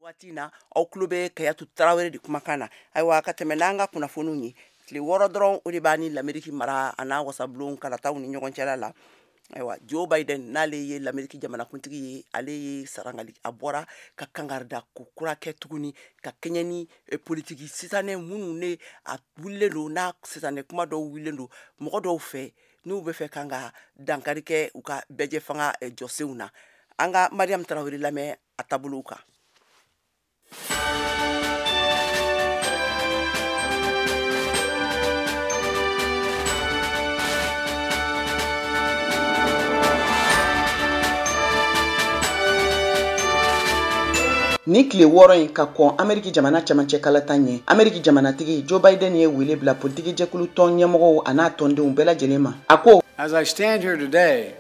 Watina au klube kayatu Traoré di kumakana aywa katemenanga kuna fununyi tli worodron uribani l'Amérique mara ana wasablon kalata uni nyogon chalala aywa Joe Biden nale ye l'Amérique jamana kuntigi ye ale ye sarangali abora ka kangarda ku kurake tuguni ka kenyani politiki sitane munu ne a wulendo na sitane kuma do wulendo mogo do fe nu be fe kanga dankarike uka beje fanga joseuna anga Mariam Traoré lame atabuluka. Ni tile wɔɔrɔ in ka kɔn Ameriki jamana cɛmancɛ kalata ɲɛ Ameriki jamanatigi Joe Biden ye wele bila politiki jɛkulu tɔn ɲɛmɔgɔw a n'a tɔndenw bɛɛ lajɛlen ma. A ko, as I stand here today,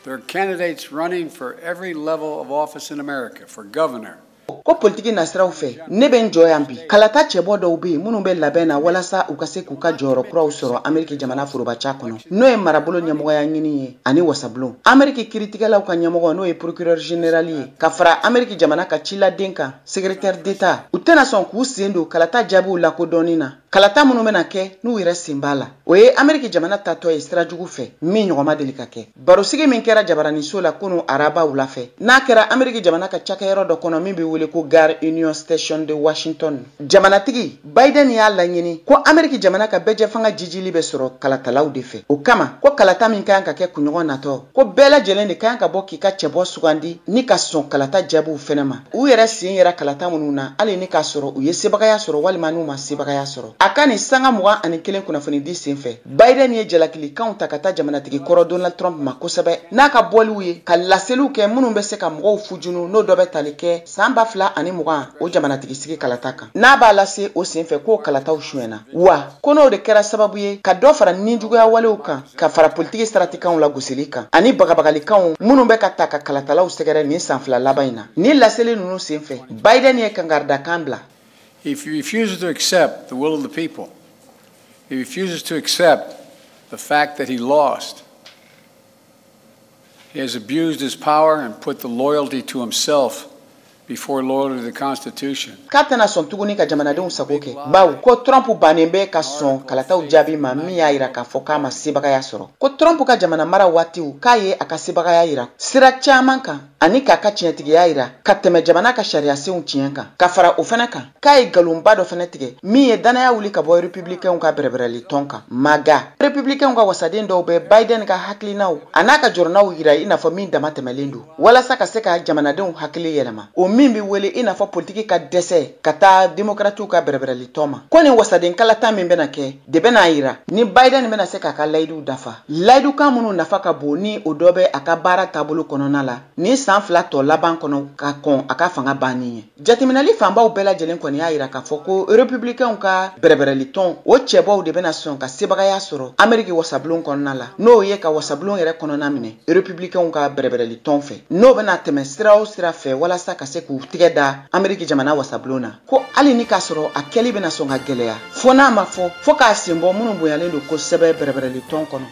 there are candidates running for every level of office in America, for governor. Ko politiki nasiraw fɛ ne bɛ n jɔ yan bi kalata cɛbɔ dɔw bɛ yen minnu bɛ labɛn na walasa u ka se k'u ka jɔyɔrɔ kuraw sɔrɔ Ameriki jamana forobaca kɔnɔ n'o ye marabolo ɲɛmɔgɔya ɲini ye ani wasabulon Ameriki kiritigɛlaw ka ɲɛmɔgɔ n'o ye procureur général ye ka fara Ameriki jamana ka ciladen kan secrétaire d'état u tɛna sɔn k'u sen don kalata jaabiw lakodɔnni na kalata minnu bɛna kɛ n'u yɛrɛ sen b'a la o ye Ameriki jamana tatɔ ye sira jugu fɛ min ɲɔgɔn ma deli ka kɛ barosigi min kɛra jabaraniso la kunu araba wula fɛ n'a kɛra Ameriki jamana ka cakɛyɔrɔ dɔ kɔnɔ min bɛ wele ko Gare Union Station de Washington jamanatigi Biden y'a laɲini ko Ameriki jamana ka bɛjɛ fanga jijili bɛ sɔrɔ kalatalaw de fɛ o kama ko kalata min kan ka kɛ kuɲɔgɔn natɔ ko bɛɛ lajɛlen de kan ka bɔ k'i ka cɛbɔ sugandi ni ka sɔn kalata jaabiw fɛnɛ ma u yɛrɛ sen yɛrɛ kalata minnu na hali ni ka sɔrɔ u ye sebagaya sɔrɔ walima n'u ma sebagaya sɔrɔ a ka nin sanga 21 kunnafoni di sen fɛ Biden ye jalakilikanw ta ka taa jamanatigi kɔrɔ Donald Trump ma kosɛbɛ n'a ka bɔliw ye ka laseliw kɛ minnu bɛ se ka mɔgɔw fujunu n'o dɔ bɛ tali kɛ san 2020 o jamanatigi sigi kalata kan n'a b'a lase o sen fɛ k'o kalataw suyɛna wa ko n'o de kɛra sababu ye ka dɔ fara ninjuguya walew kan ka fara politiki saratikanw la gosili kan ani bagabagalikanw minnu bɛ ka ta ka kalatalaw sɛgɛrɛ nin san 2 laban in na ni laseli ninnu sen fɛ Biden ye kangardakan bila. If he refuses to accept the will of the people, he refuses to accept the fact that he lost, he has abused his power and put the loyalty to himself before loyalty to the Constitution. Katana son tuguni ka jamanadenw sago kɛ bawo ko Trump bannen bɛ ka sɔn kalataw jaabi ma min y'a yira k'a fɔ k'a ma sebagaya sɔrɔ ko Trump ka jamana mara waatiw k'a ye a ka sebagaya yira sira caman kan ani k'a ka tiɲɛtigiya yira ka tɛmɛ jamana ka sariyasenw tiɲɛ kan ka fara o fɛnɛ kan k'a ye nkalonba dɔ fɛnɛ tigɛ min ye danaya wuli ka bɔ républicainw ka bɛrɛbɛrɛli tɔn kan maga républicainw ka wasaden dɔw bɛ Biden ka hakilinaw a n'a ka jɔrɔnaw yira i n'a fɔ min dama tɛmɛlen don walasa ka se ka jamanadenw hakili yɛlɛma o min bi wele i n'a fɔ politiki ka dɛsɛ ka taa démocratew ka bɛrɛbɛrɛli tɔn ma ko nin wasaden kalata min bɛna kɛ de bɛna yira ni Biden bɛna se k'a ka layiduw dafa layidukan minnu nafa ka bon ni o dɔ bɛ a ka baara taabolo kɔnɔna la ni san 2 tɔ laban kɔnɔ ka kɔn a ka fanga banni ye jateminɛli fanbaw bɛɛ lajɛlen kɔni y'a yira k'a fɔ ko républicainw ka bɛrɛbɛrɛli tɔn o cɛbɔw de bɛna sɔn ka sebagaya sɔrɔ Ameriki wasablon kɔnɔna la n'o ye ka wasablon yɛrɛ kɔnɔna minɛ républicainw ka bɛrɛbɛrɛli tɔn fɛ n'o bɛna tɛmɛ sira o sira fɛ walasa ka se k'u tigɛ da Ameriki jamana wasablon na ko hali ni k'a sɔrɔ a kɛli bɛna sɔn ka gɛlɛya fo n'a ma fɔ fo k'a senbɔ minnu bonyalen don kosɛbɛ bɛrɛbɛrɛli tɔn kɔnɔ.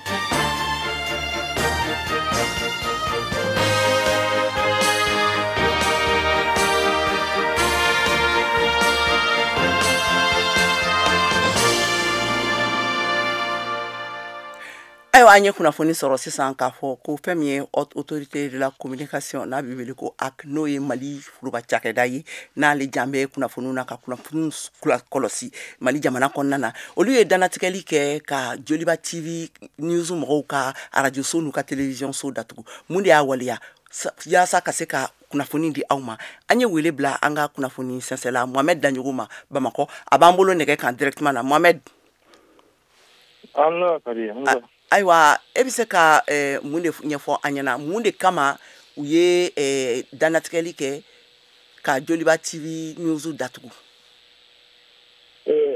Ayo anye kunnafoni sɔrɔ sisan k'a fɔ ko fɛn min ye autorité de la communication n'a bɛ wele ko AC n'o ye Mali foroba cakɛda ye n'ale jan bɛ kunnafoniw na ka kunnafoniw kɔlɔsi Mali jamana kɔnɔna na olu ye danatigɛli kɛ ka Joliba TV news mɔgɔw ka radio so n'u ka télévision so datugu mun de y'a waleya yaasa ka se ka kunnafoni di aw ma an ye wele bila an ka kunnafoni sɛnsɛla Mohamed Danjogo ma Bamakɔ a b'an bolo nɛgɛ kan directement na Mohamed. Allah kari Ayiwa e bɛ se ka mun de ɲɛfɔ an ɲɛna mun de kama u ye danatigɛli kɛ ka Joliba TV news datugu.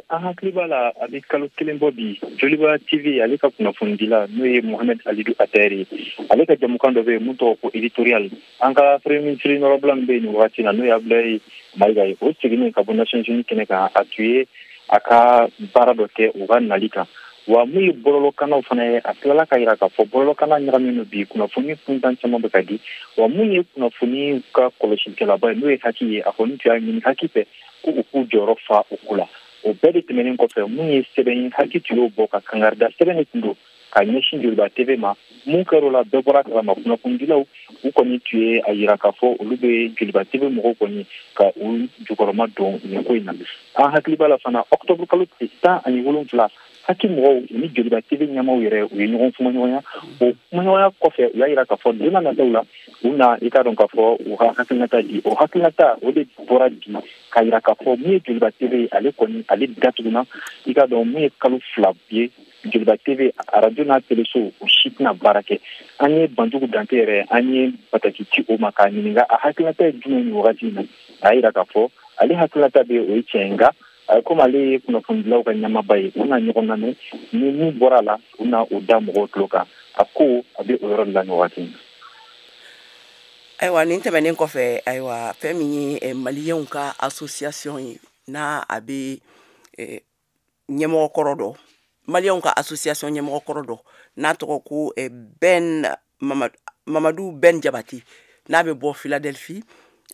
An hakili b'a la a bɛ kalo 1 bɔ bi Joliba TV ale ka kunnafonidila n'o ye Mohamed Alidu Ateri ale ka jamukan dɔ bɛ yen mun tɔgɔ ko editorial an ka premier ministre nɔrɔbila min bɛ yen nin wagati na n'o ye Abdoulaye Mayiga ye o seginnen ka bɔ Nations Unies kɛnɛ kan a tun ye a ka baara dɔ kɛ u ka nali kan wa mun ye bɔlɔlɔkannaw fana ye a tilala ka yira k'a fɔ bɔlɔlɔkanna ɲagaminen bi kunnafoni kuntan caman bɛ ka di wa mun ye kunnafoni ka kɔlɔsilikɛlaba ye n'o ye haki ye a kɔni tun y'a ɲini haki fɛ ko u k'u jɔyɔrɔ fa o ko la o bɛɛ de tɛmɛnen kɔfɛ mun ye sɛbɛn ye haki tun y'o bɔ ka kangarida sɛbɛn de tun don ka ɲɛsin Joliba TV ma mun kɛr'o la bɛɛ bɔra kalama kunnafonidilaw u kɔni tun ye a yira k'a fɔ olu bɛ Joliba TV mɔgɔw kɔni ka u jukɔrɔma dɔn nin ko in na an hakili b'a la fana octobre kalo 17 haki mɔgɔw ni Joliba TV ɲɛmaaw yɛrɛ u ye ɲɔgɔn kumaɲɔgɔnya o kumaɲɔgɔnya kɔfɛ u y'a yira k'a fɔ don na nataw la u na i k'a dɔn k'a fɔ u ka hakilinata di o hakilinata o de bɔra bi k'a yira k'a fɔ min ye Joliba TV ale kɔni ale datuguna i k'a dɔn min ye kalo 2 ye Joliba TV radio n'a téléso o si tɛna baara kɛ an ye Banjugu Dante yɛrɛ an ye bataki ci o ma k'a ɲininka a hakilinata ye jumɛn ni wagati in na a y'a yira k'a fɔ ale hakilinata bɛ o ye tiɲɛ nka comme ale ye kunnafonidilaw ka ɲɛmaaba ye u na ɲɔgɔn lamɛn ni min bɔra a la u na o da mɔgɔw tulo kan a ko a bɛ o yɔrɔ de la nin wagati in na. Ayiwa nin tɛmɛnen kɔfɛ ayiwa fɛn min ye maliyɛnw ka association ye n'a a bɛ ɲɛmɔgɔ kɔrɔ dɔ maliyɛnw ka association ɲɛmɔgɔ kɔrɔ dɔ n'a tɔgɔ ko Ben Mamadu Ben Jabati n'a bɛ bɔ Philadelphie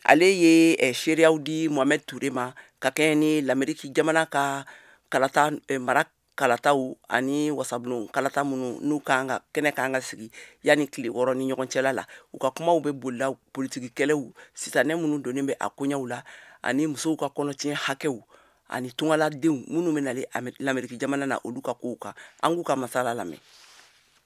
ale ye seereyaw di Mohamed Touré ma ka kɛɲɛ ni l'Amérique jamana ka kalata mara kalataw ani wasabulon kalata minnu n'u kɛnɛ kan ka sigi yanni tile 6 ni ɲɔgɔn cɛla la u ka kumaw bɛ bolila politiki kɛlɛw sitanɛ minnu donnen bɛ a koɲaw la ani musow ka kɔnɔtiɲɛ hakɛw ani tungaladenw minnu bɛ nale l'Amérique jamana na olu ka kow kan an k'u ka masala lamɛn.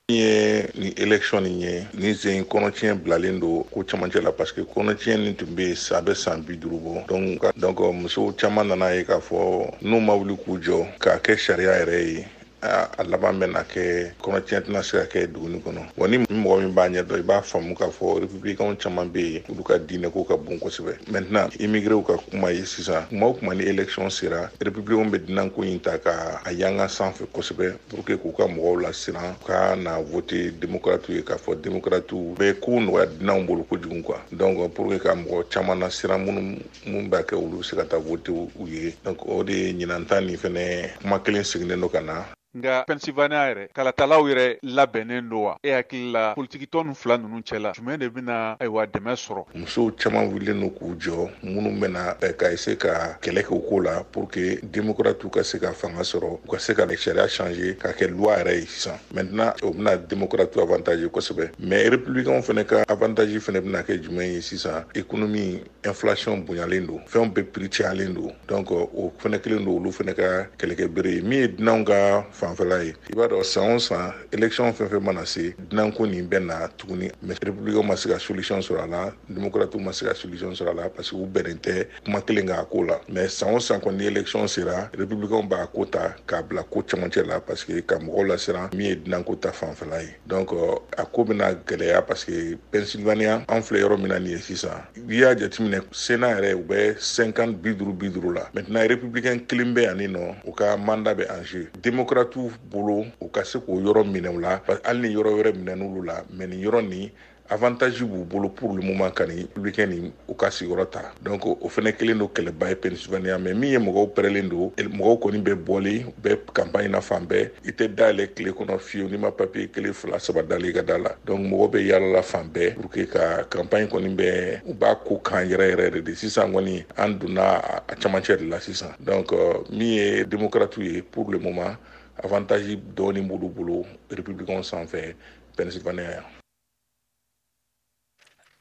Ni élection ni zen kɔnɔtiɲɛ bilalen don ko camancɛ la parce que kɔnɔtiɲɛ nin tun bɛ a bɛ san 50 bɔ donc musow caman nana ye k'a fɔ n'u ma wuli k'u jɔ k'a kɛ sariya yɛrɛ ye a laban bɛ na kɛ kɔnɔtiɲɛ tɛna se ka kɛ duguni kɔnɔ wa ni mɔgɔ min b'a ɲɛdɔn i b'a faamu k'a fɔ républicains caman bɛ yen olu ka diinɛ ko ka bon kosɛbɛ maintenant immigrés ka kuma ye sisan kuma o kuma ni élection sera républicains bɛ diinɛ ko in ta ka a yanga sanfɛ kosɛbɛ pour que k'u ka mɔgɔw lasiran ka na voter démocrate ye k'a fɔ démocrate bɛ ko nɔgɔya diinɛw bolo kojugu quoi donc pour que ka mɔgɔ caman lasiran minnu b'a kɛ olu bɛ se ka taa voter u ye donc o de ye ɲinanta nin fɛnɛ kuma kelen sigilen don ka na. Nga Pennsylvania yɛrɛ kalatalaw yɛrɛ labɛnnen don wa e hakili la politiki tɔn nu fila ninnu cɛla jumɛn de bɛna ayiwa dɛmɛ sɔrɔ musow caman wulilen don k'u jɔ minnu bɛna ka ese ka kɛlɛ kɛ o ko la pour que démocrates ka se ka fanga sɔrɔ u ka se ka sariya changer ka kɛ loi yɛrɛ ye sisan maintenant o bɛna démocrates avantage kosɛbɛ mais républicains fɛnɛ ka avantage fɛnɛ bɛna kɛ jumɛn ye sisan économie inflation bonyalen don fɛnw bɛɛ prix cayalen don donc o fɛnɛ kelen don olu fɛnɛ ka kɛlɛkɛ bere ye min ye dunanw ka fanfɛla ye i b'a dɔn san o san élection fɛn fɛn mana se dunanko nin bɛ na tuguni mais républicains ma se ka solution sɔrɔ a la démocrates ma se ka solution sɔrɔ a la parce que u bɛnnen tɛ kuma kelen k'a ko la mais san o san kɔni ni élection sera républicains b'a ko ta k'a bila ko camancɛ la parce que ka mɔgɔw lasiran min ye dunanko ta fanfɛla ye donc a ko bɛna gɛlɛya parce que Pennsylvania an filɛ yɔrɔ min na nin ye sisan n'i y'a jateminɛ Sénat yɛrɛ u bɛ 50-50 la maintenant républicain kelen bɛ ani nɔ u ka mandat bɛ en jeu démocrate bolo u ka se k'o yɔrɔ minɛ u la hali ni yɔrɔ wɛrɛ minɛ n'olu la mais nin yɔrɔ nin avantage b'u bolo pour le moment ka ni républicain ni u ka sigiyɔrɔ ta donc o fɛnɛ kelen don kɛlɛba ye Pennsylvania mais min ye mɔgɔw pɛrɛlen don mɔgɔw kɔni bɛ bɔli u bɛ campagne na fan bɛɛ i tɛ dayɛlɛ tile kɔnɔ fiyewu n'i ma papier 1 2 3 dalen i ka da la donc mɔgɔw bɛ yaalala fan bɛɛ pour que ka campagne kɔni bɛ u b'a ko kan yɛrɛ yɛrɛ de sisan kɔni an donna a camancɛ de la sisan donc min ye démocrate ye pour le moment avantage dɔɔni b'olu bolo républicains sanfɛ Pennsylvania yan.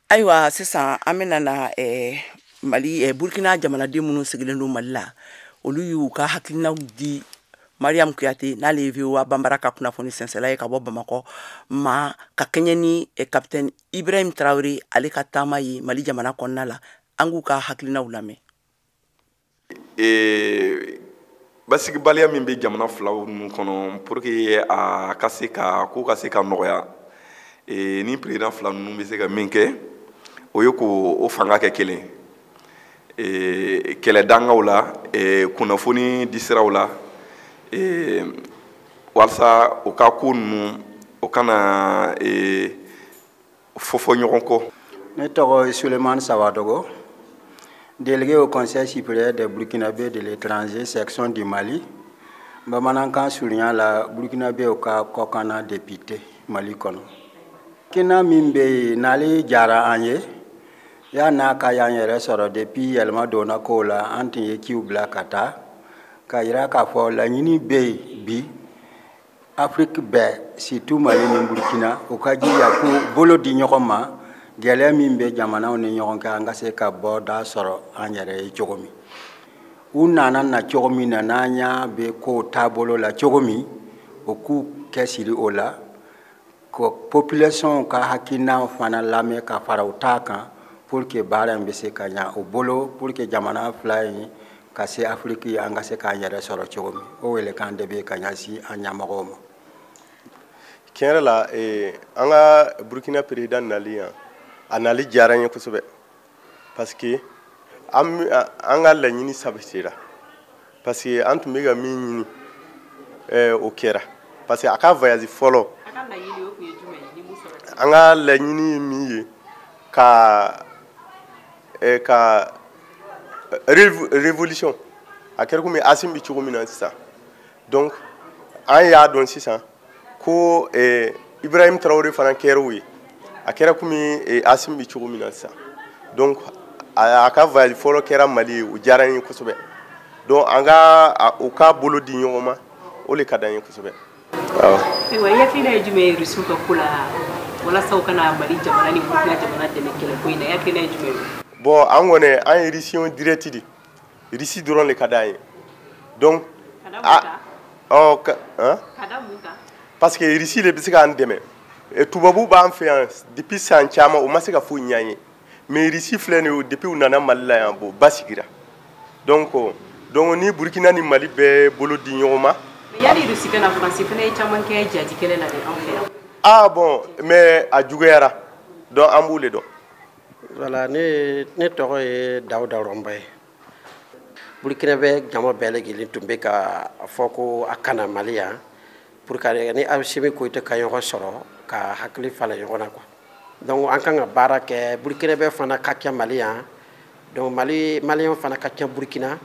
Ayiwa sisan an bɛna na Mali Burkina jamanaden minnu sigilen don Mali la olu y'u ka hakilinaw di Mariam Kuyate n'ale ye VOA Bambara ka kunnafoni sɛnsɛla ye ka bɔ Bamakɔ ma ka kɛɲɛ ni capitaine Ibrahim Traoré ale ka taama ye Mali jamana kɔnɔna la an k'u ka hakilinaw lamɛn. Basigibaliya min bɛ jamana filaw ninnu kɔnɔ pour que a ka se ka ko ka se ka nɔgɔya ni président fila ninnu bɛ se ka min kɛ o ye k'o fanga kɛ kelen kɛlɛdangaw la kunnafoni di siraw la walasa o ka ko ninnu o kana fɔfɔ ɲɔgɔn kɔ. Ne tɔgɔ ye Sulemani Sabadogo, délégué au Conseil supérieur des Burkinabés de l'étranger, section du Mali. bamanankan surunya la Burkina be ka kokana député Mali kono kina min be nali jara anye ya na ka ya yere soro depuis yelma dona ko la anti ye kiubla kata ka ira ka fo la nyini be bi Afrique be surtout Mali ni Burkina o ka ji ya ko bolo di nyokoma gele min be jamana on nyokonka nga se ka boda soro anyere chogomi unana na chogomi na nanya be ko tabolo la chogomi oku kesiri ola ko population ka hakina fana lame ka farautaka pour que bara mbese kanya obolo pour que jamana fly ka se Afrique anga se ka yere soro chogomi o wele kan debe kanya si anyamagomo kenra anga Burkina président naliya anali jaranye kusobe parce que anga la nyini sabitira parce que antu mega mini o kera parce que aka voyage follow anga la nyini mi ka révolution akere ko mi asim bi chugumina ça donc an ya don sisa ko Ibrahim Traoré fana kerowi akera kumi asim bi chugumina ça donc aka voyage follow kera Mali o jarani kusobe donc anga o ka bolo di nyoma o le kadanye kusobe waaw wa yakina jume risuka kula wala saukana Mali jamana ni Burkina jamana de kele ko ina yakina jume bon angone en édition directe di risi duron le kadanye donc parce que risi le bisika andeme et tubabu ba en fait depuis sanchama o masika fu nyanye mais risi flene depuis unana Mali ya bo basigira donc ni Burkina ni Mali be bolo di nyoma yali risi kana France fene chaman ke jaji kele la de en fait ah bon mais a jugera donc amboule donc voilà ne toro e Dawda Rombay Burkina be jama bele gili tumbe ka foko akana Malia pour ka ni absimi ko ite kayo soro ka hakli fala yona ko donc an kan bara ke Burkina be fana kakya Malia donc Malien fana kakya Burkina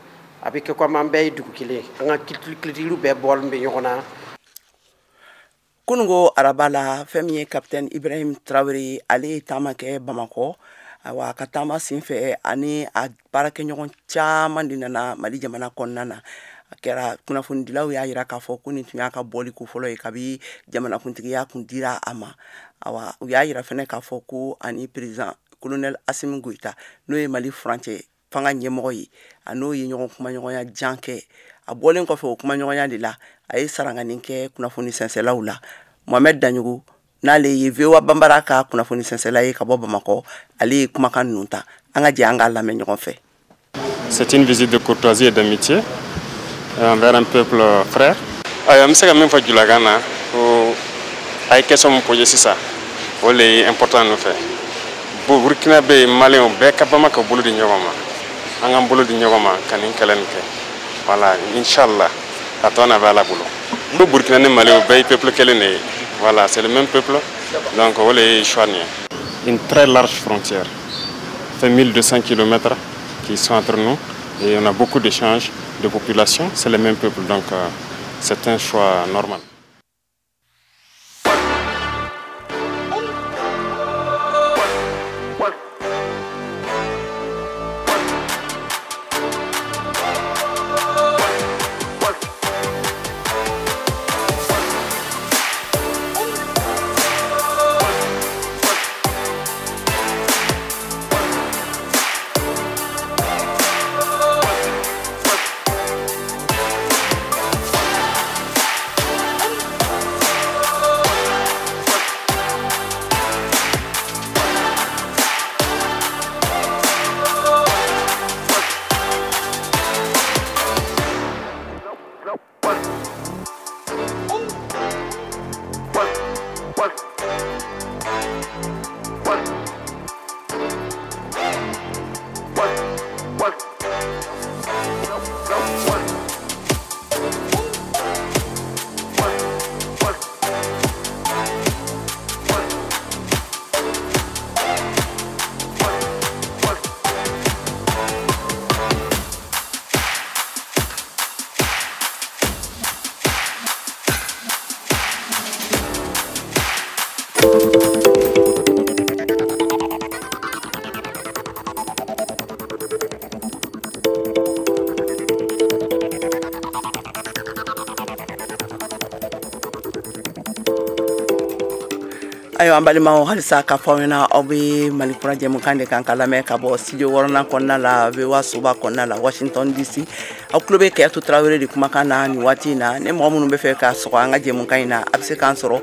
avec ko mambe dugu kile an kilitilu be bol mbe yona kunungo arabala fɛn capitaine Ibrahim Traoré ale tama kɛ Bamako awa ka taama sinfɛ ani a baarakɛɲɔgɔn caman de nana Mali jamana kɔnɔna na a kɛra kunnafonidilaw y'a yira k'a fɔ ko nin tun y'a ka bɔli ko fɔlɔ ye kabi jamanakuntigiya kun dira a ma awa u y'a yira fɛnɛ k'a fɔ ko ani président colonel Assimi Goïta n'o ye Mali furancɛ fanga ɲɛmɔgɔ ye a n'o ye ɲɔgɔn kumaɲɔgɔnya jan kɛ a bɔlen kɔfɛ o kumaɲɔgɔnya de la a ye sarangani kɛ kunnafoni sɛnsɛlaw la Mohamed Danyogo n'ale ye VOA Bambara ka kunnafoni sɛnsɛla ye ka bɔ Bamako ale ye kumakan ninnu ta an ka jɛ an k'a lamɛn ɲɔgɔn fɛ. C'est une visite de courtoisie et d'amitié envers un peuple frère. Je sais que même si Julagana, il y a question de poser ça. C'est important de faire. Burkina be Malien be kapama ka bolo di nyogoma. Angam bolo di nyogoma kanin kalenke. Voilà, inchallah. Atona va la bolo. Le Burkina ne Malien be peuple kelene. Voilà, c'est le même peuple. Donc on les choisir. Une très large frontière. Fait 1200 km qui sont entre nous et on a beaucoup d'échanges de population, c'est le même peuple, donc c'est un choix normal. ayo ambalima halisa ka fawena obi malikura jemu kande kan kalame ka bo studio worona konna la vewa suba konna la Washington DC au clube ke to Traoré di kuma kana ni watina ne mo munu be fe ka so anga jemu kaina abse kan soro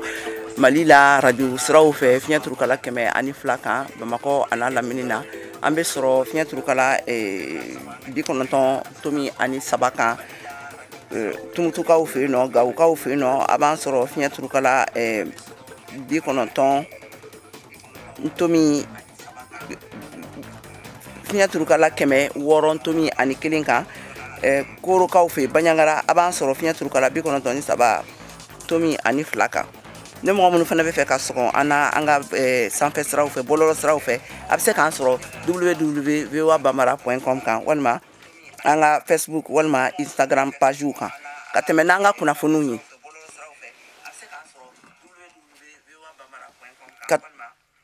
malila radio sraw fe finya turukala keme ani flaka bamako ana laminina ambe soro finya turukala di kononton tomi ani sabaka tumutuka u fe no ga u ka u fe no aban soro finya turukala di kononton ntomi finya turukala keme woron tomi ani kilinka koro ka u fe banyangara aban soro finya turukala bi kononton ni saba tomi ani flaka ne mo mun fana be fe ka sokon ana anga sanfɛ siraw fɛ bololo siraw fɛ a bɛ se k'an sɔrɔ www.voabamara.com kan walima anga Facebook walima Instagram page kan ka tɛmɛ n'anga kunnafoniw ye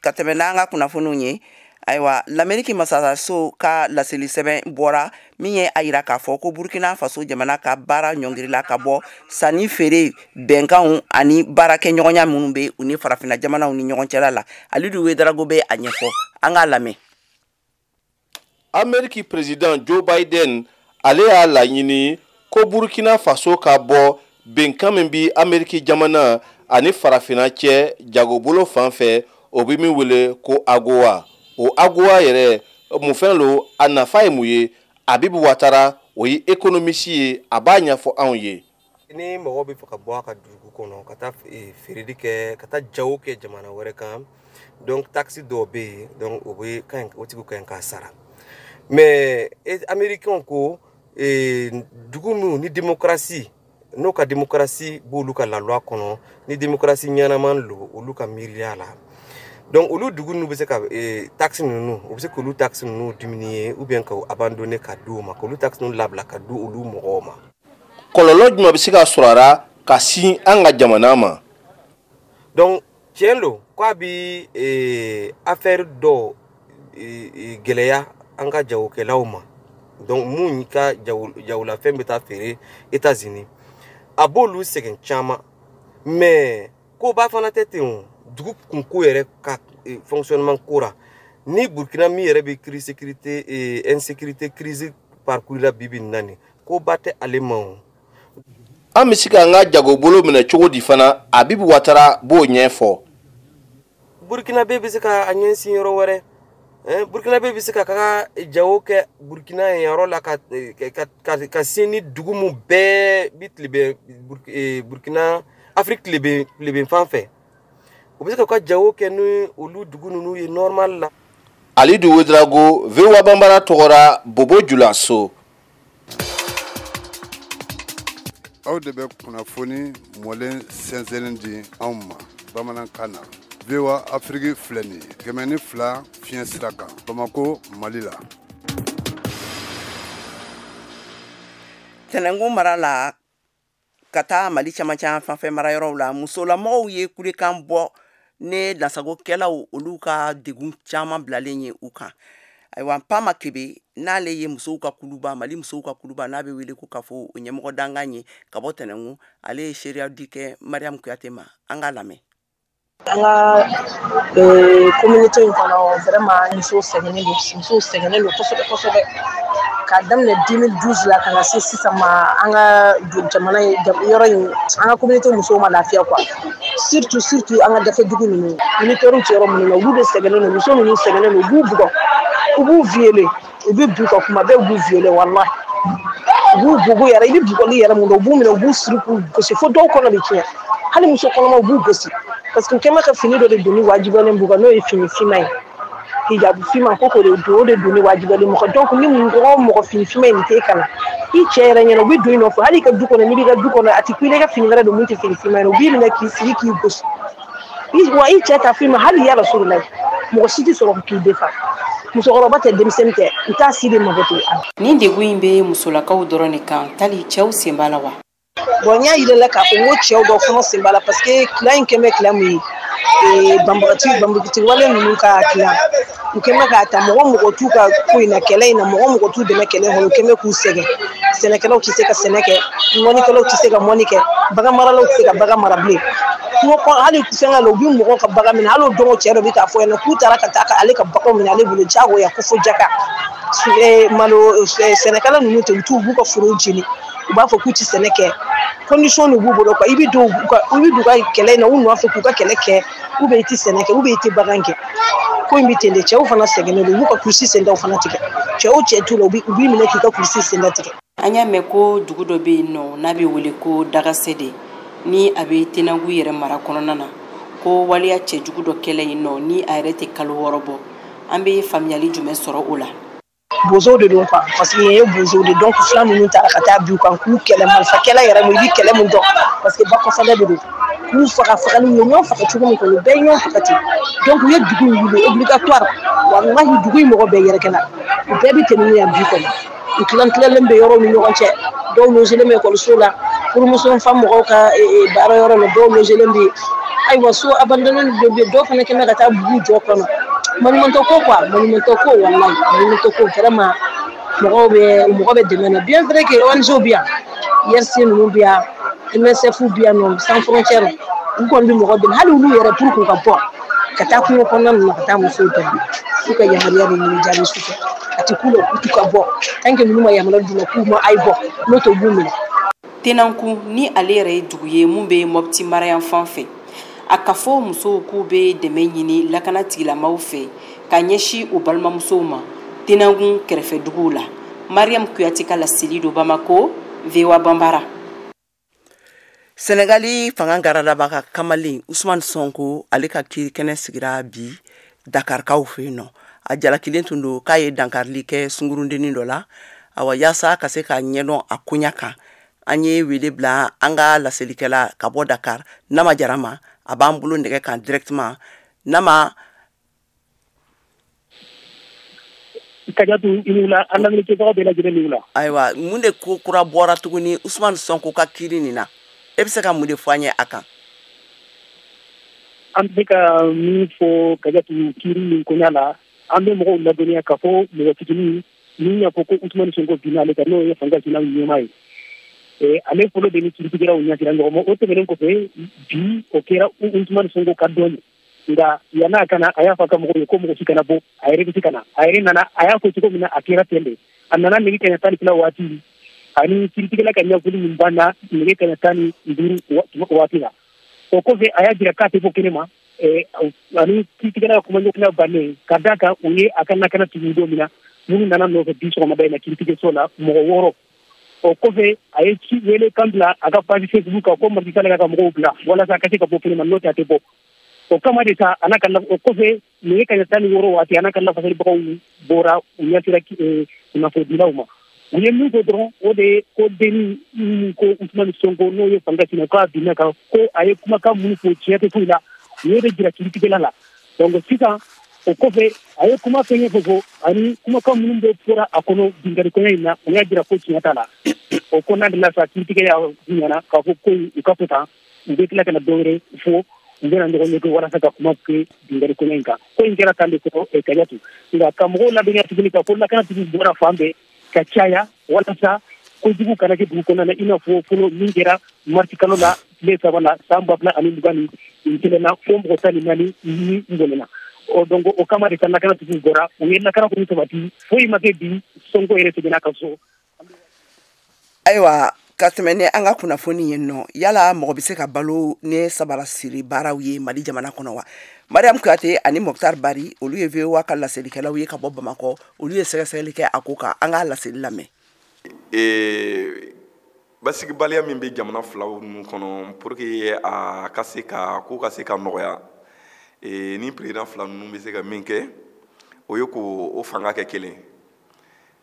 ka tɛmɛ n'anga kunnafoniw ye aywa l'Amérique masaso ka laseli sɛbɛn bɔra min ye a yira k'a fɔ ko Burkina Faso jamana ka baara ɲɔngirila ka bɔ sani feere bɛnkanw ani baarakɛ ɲɔgɔnya minnu bɛ u ni farafina jamanaw ni ɲɔgɔn cɛla la Alidu Wederago bɛ a ɲɛfɔ an k'a lamɛn. Amérique président Joe Biden ale y'a laɲini ko Burkina Faso ka bɔ bɛnkan min bi Amérique jamana ani farafina cɛ jagobolo fan fɛ o bɛ min wele ko AGOA. O AGOA yɛrɛ mun fɛn lo a nafa ye mun ye Abibu Watara o ye économiste ye a b'a ɲɛfɔ anw ye. Ni mɔgɔ bɛ fɛ ka bɔ a ka dugu kɔnɔ ka taa feereli kɛ ka taa jago kɛ jamana wɛrɛ kan donc taxe dɔw bɛ yen donc o bɛ o tigiw ka ɲi k'a sara mais américains ko dugu minnu ni démocratie n'o ka démocratie b'olu ka loi kɔnɔ ni démocratie ɲɛnaman lo olu ka miiriya la. Donc olu dugu nu bɛ se ka taxe nunu o bɛ se k'olu taxe nunu diminuer ou bien ka abandonner ka di u ma k'olu taxe nunu labila ka di olu mɔgɔw ma. Kɔlɔlɔ jumɛn bɛ se ka sɔrɔ a la ka sin an ka jamana ma. Donc tiɲɛ lo k'a bi affaire dɔ gɛlɛya an ka jagokɛlaw ma donc mun ka jagolafɛn bɛ taa feere États-Unis a b'olu sɛgɛn caman mais ko ba fana tɛ ten o. Dugu kunko yɛrɛ ka fonctionnement kora ni Burkina mi yɛrɛ bɛ crise sécurité insécurité crise parcours la bibi nani ko ba tɛ ale ma o. An bɛ se k'an ka jagobolo minɛ cogo di fana Abibu Watara b'o ɲɛfɔ. Burkina bɛ se ka a ɲɛsin yɔrɔ wɛrɛ Burkina bɛ se ka ka jago kɛ Burkina yɔrɔ la ka sin ni dugu mun bɛɛ bi tile bɛ Burkina Afrique tile bɛ fan fɛ. Normal la. Alidu Wederago VOA Bambara tɔgɔra Bobo Julaso. Aw de bɛ kunnafoni mɔlen sɛnsɛnnin di anw ma bamanankan na. VOA Afrique filɛ nin ye 102 fiɲɛ sira kan Bamako Mali la. Tɛnɛngun mara la ka taa Mali caman caman fanfɛ mara yɔrɔw la musolamɔgɔw ye kulekan bɔ ne lasagokɛlaw olu ka degun caman bilalen ye u kan aywa Pama Kebe n'ale ye musow ka kuluba Mali musow ka kuluba n'a bɛ wele ko ka fɔ o ɲɛmɔgɔ dangan ye ka bɔ Tɛnɛngun ale ye seereya di kɛ Mariam Kuyate ma an k'a lamɛn. An ka communauté in kɔnɔ vraiment musow sɛgɛnnen don kosɛbɛ ka daminɛ 2012 la ka na se sisan ma an ka jamana yɔrɔ in an ka communauté musow ma lafiya quoi surtout an ka dafe dugu ninnu militaires tɛ yɔrɔ minnu na olu de sɛgɛnnen don muso ninnu sɛgɛnnen don u b'u bugɔ u b'u violer u bɛ bu ka kuma bɛɛ u b'u violer wallahi u b'u bugu yɛrɛ i bɛ bugɔli yɛrɛ mun dɔn u b'u minɛ u b'u siri k'u gosi fo dɔw kɔnɔ bɛ tiɲɛ hali muso kɔnɔmaw u b'u gosi parce que u kɛlen bɛ ka fini dɔ de don ni wajibiyalen b'u kan n'o ye fini finman ye hijabu finman ko k'o de don o de don ni wajibiyalen mɔgɔ donc ni mɔgɔ fini finman in t'e kana i cɛ yɛrɛ ɲɛna u bɛ don i nɔfɛ hali i ka du kɔnɔ n'i b'i ka du kɔnɔ a tɛ ku i la i ka fini wɛrɛ don mun tɛ fini finman ye u b'i minɛ k'i sigi k'i gosi wa i cɛ ta finman hali ya Rasululahi mɔgɔ si tɛ sɔrɔ k'i defa musokɔrɔba tɛ denmisɛnnin tɛ u t'a si de mako to nin degun in bɛ musolakaw dɔrɔn de kan tali cɛw sen b'a la wa. Bon n y'a yira la k'a fɔ n ko cɛw dɔw fana sen b'a la parce que tila in kɛmɛ tila mun ye banbagati wale ninnu ka tila u kɛmɛ k'a ta mɔgɔ t'u ka ko in na kɛlɛ in na mɔgɔ t'u dɛmɛ kɛlɛ in kɔnɔ u kɛmɛ k'u sɛgɛn sɛnɛkɛlaw tɛ se ka sɛnɛ kɛ mɔnikɛlaw tɛ se ka mɔni kɛ bagan maralaw tɛ se ka bagan mara bilen hali fɛngɛ la u bɛ mɔgɔw ka bagan minɛ hali o dɔgɔ cɛ dɔ bɛ taa fɔ yen k'u taara ka taa ale ka baganw minɛ ale bolo jagoya ko fo jaka malo sɛnɛkɛla ninnu tɛ u t'u b'u ka forow jeni u b'a fɔ k'u tɛ sɛnɛ kɛ condition de b'u bolo quoi i bɛ don ka kɛlɛ in na u nɔfɛ k'u ka kɛlɛ kɛ ou bien i tɛ sɛnɛ kɛ ou bien i tɛ bagan kɛ ko in bɛ ten de cɛw fana sɛgɛnnen don u b'u ka kurusi sendaw fana tigɛ cɛw cɛ t'u la u b'i minɛ k'i ka kurusi senda tigɛ. An y'a mɛn ko dugu dɔ bɛ yen nɔ n'a bɛ wele ko Dagasede ni a bɛ Tɛnɛngu yɛrɛ mara kɔnɔna na ko waliya cɛjugu dɔ kɛlɛ yen nɔ ni a yɛrɛ tɛ kalo 6 bɔ an bɛ faamuyali jumɛn sɔrɔ o la. Bozow de don quoi parce que ye bozow de donc fila ninnu taara ka taa bi u kan k'u kɛlɛ marifakɛla yɛrɛ mun i bɛ kɛlɛ mun dɔn parce que ba kɔfɛla de don k'u fagali u ye ɲɔgɔn faga cogo min kɔnɔ u bɛɛ ye ɲɔgɔn faga ten donc u ye dugu in wuli obligatoire walahi dugu in mɔgɔ bɛɛ yɛrɛkɛla u bɛɛ bɛ tɛmɛ yan bi kɔnɔ u tilalen bɛ yɔrɔw ni ɲɔgɔn cɛ dɔw logelen bɛ ekɔliso la furumuso fa mɔgɔw ka baara yɔrɔ la dɔw logelen bɛ ayiwa so abandonné de bɛ dɔw fana kɛmɛ ka taa bugu jɔ kɔnɔ monumental ko quoi monumental ko wallahi monumental ko vraiment mɔgɔ bɛ dɛmɛ na bien vrai que ONG bi yan IRC ninnu bi yan MSF bi yan nɔ sans frontière u kɔni bɛ mɔgɔ dɛmɛ hali olu yɛrɛ pour k'u ka bɔ ka taa kungo kɔnɔna ninnu ka taa musow dɛmɛ k'u ka yamaruya de ɲini jaabi sufɛ a tɛ k'u la k'u t'u ka bɔ tant que ninnu ma yamaruya d'u la k'u ma a' ye bɔ n'o tɛ u b'u minɛ. Tɛnɛngu ni ale yɛrɛ ye dugu ye mun bɛ Mopti mara yan fan fɛ a ka fɔ musow k'u bɛ dɛmɛ ɲini lakana tigilamaw fɛ ka ɲɛsin u balimamusow ma Tɛnɛngu kɛrɛfɛ duguw la. Mariam Kuyate ka laseli do Bamako, VOA Bambara. Senegali fanga garadabaga kamalen Ousmane Sonko ale ka kiri kɛnɛ sigira bi Dakar kaw fɛ yen nɔ a jalakilen tun don k'a ye dankarili kɛ sungurundennin dɔ la awa yaasa ka se k'a ɲɛdɔn a koɲa kan an ye wele bila an ka laselikɛla ka bɔ Dakar Nama Jarama a b'an bolo nɛgɛ kan directement Nama Kajatu inula an lamini tɔgɔ bɛɛ lajɛlen ni wula ayiwa mun de ko kura bɔra tuguni Ousmane Sonko ka kiri nin na e bɛ se ka mun de fɔ an ye a kan an bɛ ka min fɔ Kajatu kiri nin koɲa la an bɛ mɔgɔw ladɔnniya k'a fɔ mɔgɔ fitinin min y'a fɔ ko Ousmane Sonko binna ale kan n'o ye fanga sina ɲɛmaa ye ale fɔlɔ de ni kiritigɛlaw ɲɛsira ɲɔgɔn ma o tɛmɛnen kɔfɛ bi o kɛra Ousmane Sonko ka dɔn nka yan'a kana a y'a fɔ a ka mɔgɔw ye ko mɔgɔ si kana bɔ a yɛrɛ bɛ se ka na a yɛrɛ nana a y'a fɔ cogo min na a kɛra ten de a nana nɛgɛ kaɲɛ 12 waati ani kiritigɛla ka ɲɛfɔli min banna nɛgɛ kaɲɛ 15 waati la o kɔfɛ a y'a jira k'a tɛ bɔ kɛnɛ ma ani kiritigɛla ka kuma ɲɔgɔnya bannen ka d'a kan u ye a ka lakana tugu don min na minnu nana nɔfɛ bi sɔgɔmada in na kiritigɛso la mɔgɔ 6 o kɔfɛ a ye ci wele kan bila a ka page Facebook kan ko Macky Sall ka mɔgɔw bila walasa a ka se ka bɔ kɛnɛ ma n'o tɛ a tɛ bɔ o kama de sa ana kan o kɔfɛ nɛgɛ kaɲɛ 16 waati ana kan lafasɛlibagaw bɔra u ɲɛsira kunnafonidilaw ma u ye min fɔ dɔrɔn o de ye ko denni min ko Ousmane Sonko n'o ye fanga sina k'a binna kan ko a ye kumakan minnu fɔ tiɲɛ tɛ foyi la u ye de jira kiritigɛla la donc sisan o kɔfɛ a ye kuma fɛn fɔ ani kumakan minnu bɛ fɔra a kɔnɔ binkannikɔɲa in na u y'a jira ko tiɲɛ t'a la o kɔnɔna de la sa kiritigɛ y'a ɲɛna k'a fɔ ko u ka fɔ tan u bɛ tila ka na dɔwɛrɛ fɔ u bɛna ɲɔgɔn ye walasa ka kuma kɛ binkannikɔɲa in kan ko in kɛra tan de kɔrɔ Kajatu nka ka mɔgɔw ladɔnniya tuguni ka fɔ lakanatigi bɔra fan bɛɛ ka caya walasa kojugu kana kɛ dugu kɔnɔna na i n'a fɔ fɔlɔ min kɛra marisi kalo la tile 3 la san 2021 na fo mɔgɔ 14 ni ngɔlɔnna donc o kama de sa lakanatigi bɔra u ye lakana kun sabati foyi ma kɛ bi Sonko yɛrɛ seginna ka so ayiwa ka tɛmɛ ni an ka kunnafoni ye nɔ yala mɔgɔ bɛ se ka balo ni sabara siri baaraw ye Mali jamana kɔnɔ wa Mariam Kuyate ani Mokhtar Bari olu ye VOA ka laselikɛlaw ye ka bɔ Bamakɔ olu ye sɛgɛsɛgɛli kɛ a ko kan an ka laseli lamɛn basigibaliya min bɛ jamana filaw ninnu kɔnɔ pour que a ka se ka ko ka se ka nɔgɔya ni président fila ninnu bɛ se ka min kɛ o ye k'o fanga kɛ kelen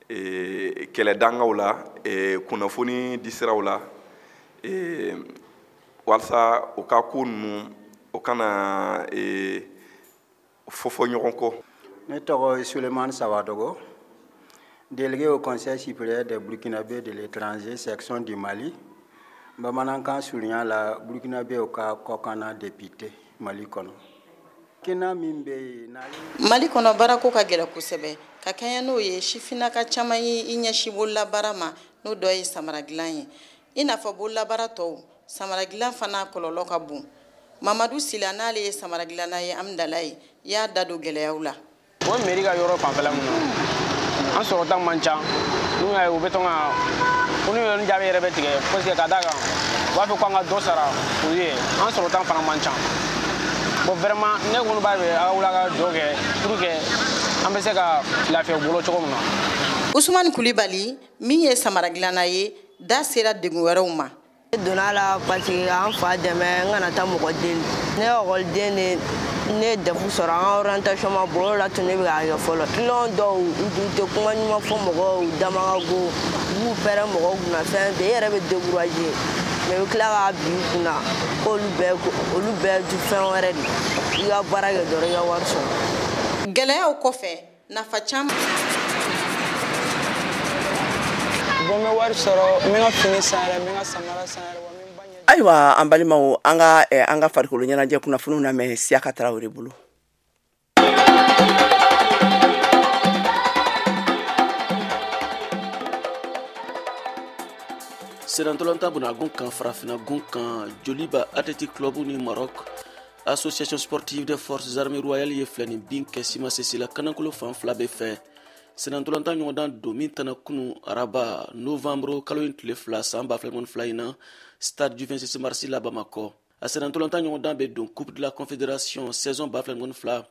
kɛlɛdangaw la kunnafoni di siraw la walasa o ka ko ninnu o kana fɔfɔ ɲɔgɔn kɔ. Ne tɔgɔ Sulemani Sawadogo, délégué au Conseil supérieur des Burkinabés de l'étranger, section du Mali. Bamanankan surunya la Burkinabé ka kɔkana député Mali kɔnɔ. kena min bɛ Mali kɔnɔ baarako ka gɛlɛn kosɛbɛ ka kɛɲɛ n'o ye sifinnaka caman ye I ɲɛsin bololabaara ma n'o dɔ ye samara dilan ye I n'a fɔ bololabaara tɔw samara dilan fana kɔlɔlɔ ka bon Mamadu Sila n'ale ye samara dilanna ye Amidala ye I y'a da don gɛlɛyaw la o ye mairie ka yɔrɔ fanfɛla mun na an sɔrɔta man ca n'u y'a ye u bɛ to ka ko n'u ye jaabi yɛrɛ bɛ tigɛ parce que ka da kan u b'a fɔ ko an ka dɔ sara u ye an sɔrɔta fana man ca bon vraiment ne kɔni b'a fɛ a wula ka jɔ kɛ pour que an bɛ se ka lafiya bolo cogo min na Usumani Kulibali min ye samara dilanna ye da sera degun wɛrɛw ma donna la parce que an fa dɛmɛ n kana taa mɔgɔ deli ne ɔkɔliden ne defu sɔrɔ an orientation ma bolo la tun ne bɛ k'a kɛ fɔlɔ client dɔw u tɛ kuma ɲuman fɔ mɔgɔw u dama ka go u b'u pɛrɛn mɔgɔw kunna fɛn bɛɛ I yɛrɛ bɛ décourager mais u tila k'a bi u kunna ko olu bɛɛ du fɛn wɛrɛ de I ka baara kɛ dɔrɔn I ka wari sɔrɔ gɛlɛyaw kɔfɛ nafa caman bon me wari sɔrɔ n bɛ ka fini san yɛrɛ n bɛ ka samara san yɛrɛ ayiwa an balimaw an ka farikolo ɲɛnajɛ kunnafoniw lamɛn Siaka Tarawele bolo Senantolanta buna gunkan farafina gunkan Joliba Athletic Club ni Maroc Association sportive des forces armées royales ye filɛ nin bin kɛ Sima Sesila kanankolo fan fila bɛ fɛ Senantolanta ɲɔgɔndan don min tɛna kunu araba novembre kalo in tile fila san 2022 in na stade du 26 mars la Bamako a Senantolanta ɲɔgɔndan bɛ don coupe de la confédération saison 2022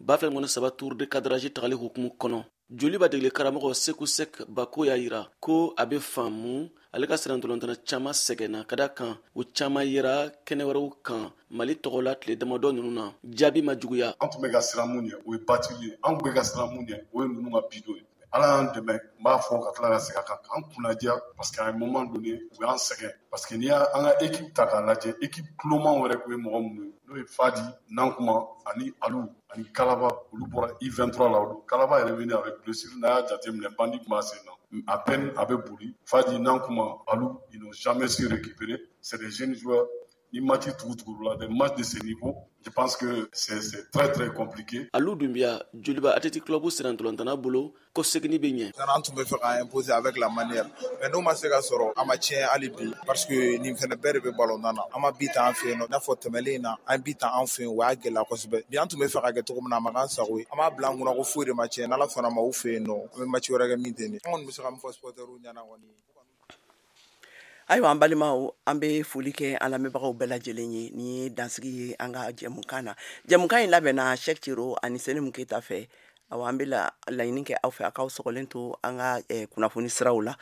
2023 tour de cadrage tagali hukumu kɔnɔ Joliba degeli karamɔgɔ Seku Sek Bako y'a yira ko a bɛ faamu ale ka Senantolantana caman sɛgɛnna ka da kan u caman yera kɛnɛ wɛrɛw kan Mali tɔgɔ la tile damadɔ ninnu na jaabi ma juguya an tun bɛ ka siran mun ye o ye batili ye an tun bɛ ka siran mun ye o ye ninnu ka bidon ye Ala y'an dɛmɛ n b'a fɔ ka tila ka segin a kan an kunnadiya parce que à un moment donné u y'an sɛgɛn parce que n'i y'a an ka équipe ta k'a lajɛ équipe kuloman wɛrɛ tun ye mɔgɔ minnu ye n'o ye Fadi Nankuma ani Alu ani Kalaba olu bɔra I23 la olu Kalaba yɛrɛ bɛ ne avec blessure n'a y'a jateminɛ bandi tun b'a sen na à peine a bɛ boli Fadi Nankuma Alu ils n'ont jamais su récupérer c'est des jeunes joueurs ni match tugu la des matchs de ce niveau je pense que c'est très très compliqué Alu Dumbia Joliba Athletic Club Senantolantana bolo ko segini bɛ ɲɛ an tun bɛ fɛ k'an imposer avec la manière mais n'o ma se ka sɔrɔ an ma tiɲɛ hali bi parce que nin fɛnɛ bɛɛ de bɛ ballontan na an ma bi ta an fɛ yen nɔ i n'a fɔ tɛmɛlen in na an bi ta an fɛ yen o y'a gɛlɛya kosɛbɛ bi an tun bɛ fɛ ka kɛ cogo min na a ma k'an sago ye an b'a bila an kunna ko foyi de ma tiɲɛ n'Ala sɔnna ma u fɛ yen nɔ an bɛ match wɛrɛ kɛ min tɛ nin an kɔni bɛ se ka min fɔ supporters ɲɛna kɔni ayiwa an balimaw an bɛ foli kɛ an lamɛnbagaw bɛɛ lajɛlen ye ni ye dansigi ye an ka jɛmukan na jɛmukan in labɛnna Cheikh Thiro ani Senimu Keyita fɛ awa an bɛ laɲini kɛ aw fɛ a k'aw sɔgɔlen to an ka kunnafoni siraw la